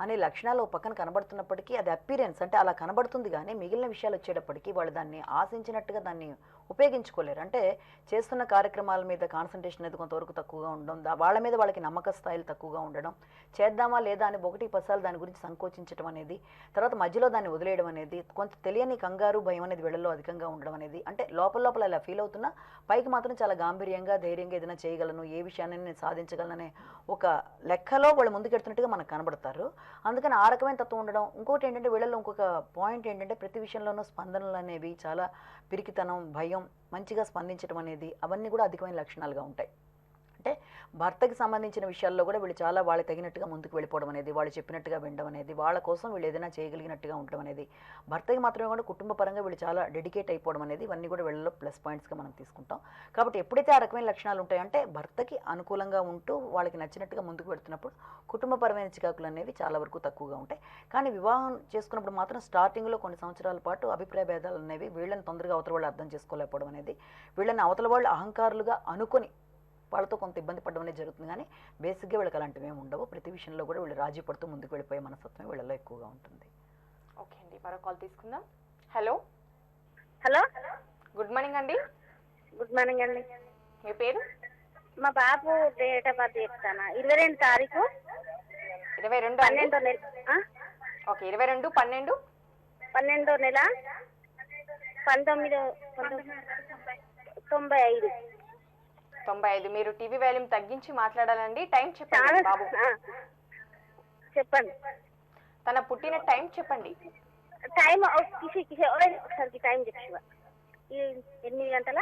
అనే లక్షణాలు పక్కన కనబడుతున్నప్పటికీ అది అపీరెన్స్ అంటే అలా కనబడుతుంది. కానీ మిగిలిన విషయాలు వచ్చేటప్పటికి వాళ్ళు దాన్ని ఆశించినట్టుగా దాన్ని ఉపయోగించుకోలేరు. అంటే చేస్తున్న కార్యక్రమాల మీద కాన్సన్ట్రేషన్ అనేది కొంతవరకు తక్కువగా ఉండడం, వాళ్ళ మీద వాళ్ళకి నమ్మక స్థాయిలు తక్కువగా ఉండడం, చేద్దామా లేదా అని 1-10 దాని గురించి సంకోచించడం అనేది, తర్వాత మధ్యలో దాన్ని వదిలేయడం అనేది, కొంత తెలియని కంగారు భయం అనేది వీళ్ళల్లో అధికంగా ఉండడం అనేది, అంటే లోపల ఇలా ఫీల్ అవుతున్నా పైకి మాత్రం చాలా గాంభీర్యంగా ధైర్యంగా ఏదైనా చేయగలను, ఏ విషయాన్ని నేను సాధించగలననే ఒక లెక్కలో వాళ్ళు ముందుకెడుతున్నట్టుగా మనకు కనబడతారు. అందుకని ఆ రకమైన తత్వం ఉండడం. ఇంకోటి ఏంటంటే వీళ్ళలో ఇంకొక పాయింట్ ఏంటంటే ప్రతి విషయంలోనూ స్పందనలు అనేవి చాలా పిరికితనం, భయం, మంచిగా స్పందించడం అనేది అవన్నీ కూడా అధికమైన లక్షణాలుగా ఉంటాయి. అంటే భర్తకి సంబంధించిన విషయాల్లో కూడా వీళ్ళు చాలా వాళ్ళకి తగినట్టుగా ముందుకు వెళ్ళిపోవడం అనేది, వాళ్ళు చెప్పినట్టుగా వినడం అనేది, వాళ్ళ కోసం వీళ్ళు ఏదైనా చేయగలిగినట్టుగా ఉండడం అనేది, భర్తకి మాత్రమే కూడా కుటుంబ పరంగా వీళ్ళు చాలా డెడికేట్ అయిపోవడం అనేది ఇవన్నీ కూడా వీళ్ళలో ప్లస్ పాయింట్స్గా మనం తీసుకుంటాం. కాబట్టి ఎప్పుడైతే ఆ రకమైన లక్షణాలు ఉంటాయంటే భర్తకి అనుకూలంగా ఉంటూ వాళ్ళకి నచ్చినట్టుగా ముందుకు వెళ్తున్నప్పుడు కుటుంబపరమైన చికాకులు అనేవి చాలా వరకు తక్కువగా ఉంటాయి. కానీ వివాహం చేసుకున్నప్పుడు మాత్రం స్టార్టింగ్లో కొన్ని సంవత్సరాల పాటు అభిప్రాయ భేదాలు అనేవి వీళ్ళని తొందరగా అవతల వాళ్ళు అర్థం చేసుకోలేకపోవడం అనేది, వీళ్ళని అవతల వాళ్ళు అహంకారులుగా అనుకొని వాళ్ళతో కొంత ఇబ్బంది పడడం అనేది జరుగుతుంది. కానీ బేసిక్గా వీళ్ళకి అలాంటివి ఏమి ఉండవు. ప్రతి విషయంలో కూడా వీళ్ళు రాజీ పడుతూ ముందుకు వెళ్ళిపోయే మనస్తత్వం వీళ్ళలో ఎక్కువగా ఉంటుంది. ఓకే అండి, మరో కాల్ తీసుకుందాం. హలో హలో, గుడ్ మార్నింగ్ అండి. గుడ్ మార్నింగ్ అండి. మీ పేరు? మా బాబు డేట్ ఆఫ్ బర్త్ చెప్తాను. 22 తారీఖు 22 12వ నెల. ఓకే, 22/12 12వ నెల 1995. మీరు టీవీ వాల్యూమ్ తగ్గించి మాట్లాడాలండి. టైం చెప్పండి బాబు. చెప్పండి. తన పుట్టిన టైం చెప్పండి. టైం ఒకసారి టైం చెప్పివా. 8 గంటల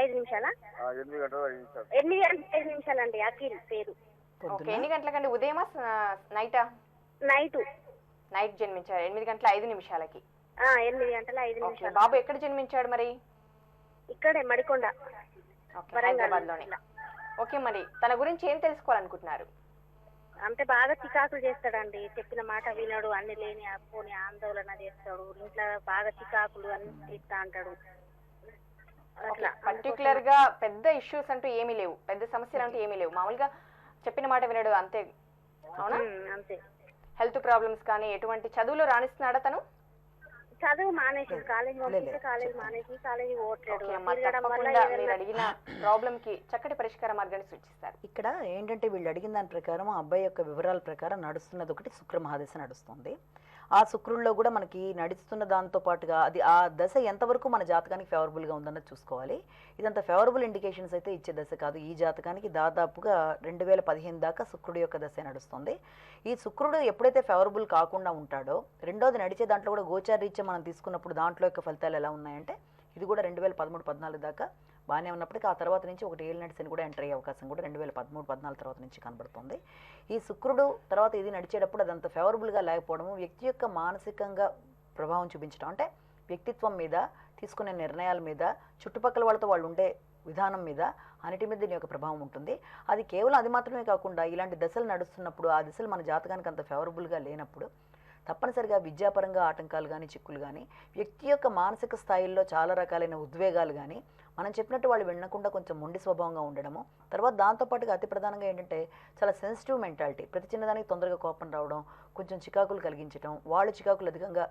5 నిమిషాలా? 8 గంటల 5 నిమిషాలండి. అఖిల్ పేరు. ఓకే, ఎన్ని గంటలకండి? ఉదయమా నైటా? నైట్ జన్మించారు 8 గంటల 5 నిమిషాలకి. 8 గంటల 5 నిమిషాలు. బాబు ఎక్కడ జన్మించాడు మరి? ఇక్కడే మడికొండ, హైదరాబాద్ లోనే. ఓకే, మరి తన గురించి ఏం తెలుసుకోవాలనుకుంటున్నారు? అంటే బాగా చికాకులు చేస్తాడండి, చెప్పిన మాట వినడు, అన్ని లేని పోని ఆందోళన చేస్తాడు, ఇంట్లో బాగా చికాకులు అన్ని ఇస్తా అంటాడు. పర్టికులర్ గా పెద్ద ఇష్యూస్ అంటూ ఏమీ లేవు, పెద్ద సమస్యలు అంటూ ఏమీ లేవు, మామూలుగా చెప్పిన మాట వినడు అంతే, అవునా? అంతే. హెల్త్ ప్రాబ్లమ్స్ కానీ ఎటువంటి చదువులో రాణిస్తున్నాడా తను? చదువు మానేసి కాలేజ్ మానేసి కాలేజీ పోవట్లేదు. మీరు అడిగిన ప్రాబ్లం కి చక్కటి పరిష్కార మార్గాన్ని సూచిస్తారు. ఇక్కడ ఏంటంటే వీళ్ళు అడిగిన దాని ప్రకారం అబ్బాయి యొక్క వివరాల ప్రకారం నడుస్తున్నది ఒకటి శుక్ర మహాదశ నడుస్తుంది. ఆ శుక్రుల్లో కూడా మనకి నడుస్తున్న దాంతో పాటుగా అది ఆ దశ ఎంతవరకు మన జాతకానికి ఫేవరబుల్గా ఉందన్నది చూసుకోవాలి. ఇదంతా ఫేవరబుల్ ఇండికేషన్స్ అయితే ఇచ్చే దశ కాదు. ఈ జాతకానికి దాదాపుగా 2015 దాకా శుక్రుడు యొక్క దశ నడుస్తుంది. ఈ శుక్రుడు ఎప్పుడైతే ఫేవరబుల్ కాకుండా ఉంటాడో, రెండోది నడిచే దాంట్లో కూడా గోచారీత్యా మనం తీసుకున్నప్పుడు దాంట్లో యొక్క ఫలితాలు ఎలా ఉన్నాయంటే, ఇది కూడా 2013-14 దాకా బాగానే ఉన్నప్పటికీ ఆ తర్వాత నుంచి ఒకటి ఏలినాటి శని కూడా ఎంటర్ అయ్యే అవకాశం కూడా 2013-14 తర్వాత నుంచి కనబడుతుంది. ఈ శుక్రుడు తర్వాత ఇది నడిచేటప్పుడు అదంత ఫేవరబుల్గా లేకపోవడము, వ్యక్తి యొక్క మానసికంగా ప్రభావం చూపించడం అంటే వ్యక్తిత్వం మీద, తీసుకునే నిర్ణయాల మీద, చుట్టుపక్కల వాళ్ళతో వాళ్ళు ఉండే విధానం మీద, అన్నిటి మీద దీని యొక్క ప్రభావం ఉంటుంది. అది కేవలం అది మాత్రమే కాకుండా ఇలాంటి దశలు నడుస్తున్నప్పుడు ఆ దశలు మన జాతకానికి అంత ఫేవరబుల్గా లేనప్పుడు తప్పనిసరిగా విద్యాపరంగా ఆటంకాలు కానీ, చిక్కులు కానీ, వ్యక్తి యొక్క మానసిక స్థాయిల్లో చాలా రకాలైన ఉద్వేగాలు కానీ, మనం చెప్పినట్టు వాళ్ళు వినకుండా కొంచెం మొండి స్వభావంగా ఉండడము, తర్వాత దాంతోపాటుగా అతి ప్రధానంగా ఏంటంటే చాలా సెన్సిటివ్ మెంటాలిటీ, ప్రతి చిన్నదానికి తొందరగా కోపం రావడం, కొంచెం చికాకులు కలిగించడం, వాళ్ళు చికాకులు అధికంగా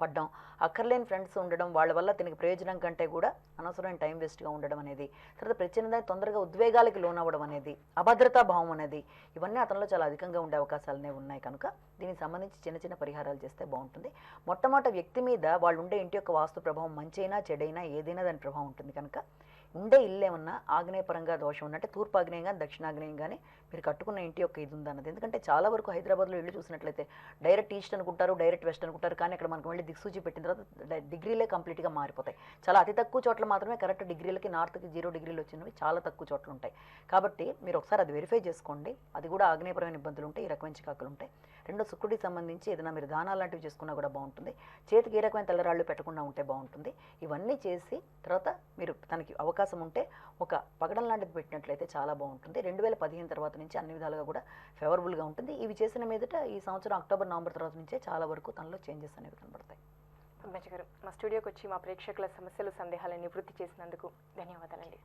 పడ్డం, అక్కర్లేని ఫ్రెండ్స్ ఉండడం, వాళ్ళ వల్ల దీనికి ప్రయోజనం కంటే కూడా అనవసరమైన టైం వేస్ట్గా ఉండడం అనేది, తర్వాత ప్రతి చిన్నదానికి తొందరగా ఉద్వేగాలకి లోనవ్వడం అనేది, అభద్రతా భావం అనేది, ఇవన్నీ అతనిలో చాలా అధికంగా ఉండే అవకాశాలనే ఉన్నాయి. కనుక దీనికి సంబంధించి చిన్న చిన్న పరిహారాలు చేస్తే బాగుంటుంది. మొట్టమొదటి వ్యక్తి మీద వాళ్ళు ఉండే ఇంటి యొక్క వాస్తు ప్రభావం మంచైనా చెడైనా ఏదైనా దాని ప్రభావం ఉంటుంది. కనుక ఉండే ఇల్లు ఏమన్నా ఆగ్నేయపరంగా దోషం ఉన్నట్టే తూర్పు ఆగ్నేయం కానీ దక్షిణాగ్నేయం కానీ మీరు కట్టుకున్న ఇంటి యొక్క ఇది ఉందన్నది. ఎందుకంటే చాలా వరకు హైదరాబాద్లో ఇల్లు చూసినట్లయితే డైరెక్ట్ ఈస్ట్ అనుకుంటారు, డైరెక్ట్ వెస్ట్ అనుకుంటారు, కానీ ఇక్కడ మనకు వెళ్ళి దిక్సూచి పెట్టిన తర్వాత డిగ్రీలే కంప్లీట్గా మారిపోతాయి. చాలా అతి తక్కువ చోట్ల మాత్రమే కరెక్ట్ డిగ్రీలకి నార్త్కి 0 డిగ్రీలు వచ్చినవి చాలా తక్కువ చోట్ల ఉంటాయి. కాబట్టి మీరు ఒకసారి అది వెరిఫై చేసుకోండి. అది కూడా ఆగ్నేయపరమైన ఇబ్బందులు ఉంటాయి, ఈ రకమైన చికాకులు ఉంటాయి. రెండో శుక్రుడికి సంబంధించి ఏదైనా మీరు దానాలు లాంటివి చేసుకున్నా కూడా బాగుంటుంది. చేతికి ఏ రకమైన తెల్లరాళ్ళు పెట్టకుండా ఉంటే బాగుంటుంది. ఇవన్నీ చేసి తర్వాత మీరు తనకి అవకాశం ఉంటే ఒక పగడం లాంటిది పెట్టినట్లయితే చాలా బాగుంటుంది. 2015 తర్వాత నుంచి అన్ని విధాలుగా కూడా ఫేవరబుల్గా ఉంటుంది. ఇవి చేసిన మీదట ఈ సంవత్సరం అక్టోబర్, నవంబర్ తర్వాత నుంచే చాలా వరకు తనలో చేంజెస్ అనేవి కనబడతాయి. పద్మజ గారు, మా స్టూడియోకి వచ్చి మా ప్రేక్షకుల సమస్యలు, సందేహాలను నివృత్తి చేసినందుకు ధన్యవాదాలండి.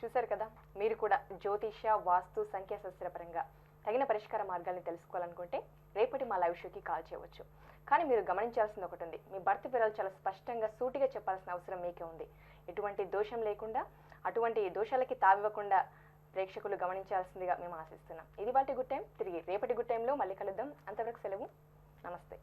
చూశారు కదా, మీరు కూడా జ్యోతిష, వాస్తు, సంఖ్యాశాస్త్రపరంగా తగిన పరిష్కార మార్గాల్ని తెలుసుకోవాలనుకుంటే రేపటి మా లైవ్ షోకి కాల్ చేయవచ్చు. కానీ మీరు గమనించాల్సింది ఒకటి ఉంది, మీ భర్త వివరాలు చాలా స్పష్టంగా, సూటిగా చెప్పాల్సిన అవసరం మీకే ఉంది. ఎటువంటి దోషం లేకుండా, అటువంటి దోషాలకి తావివ్వకుండా ప్రేక్షకులు గమనించాల్సిందిగా మేము ఆశిస్తున్నాం. ఇది వాటి గుడ్ టైం. తిరిగి రేపటి గుడ్ టైంలో మళ్ళీ కలుద్దాం. అంతవరకు సెలవు. నమస్తే.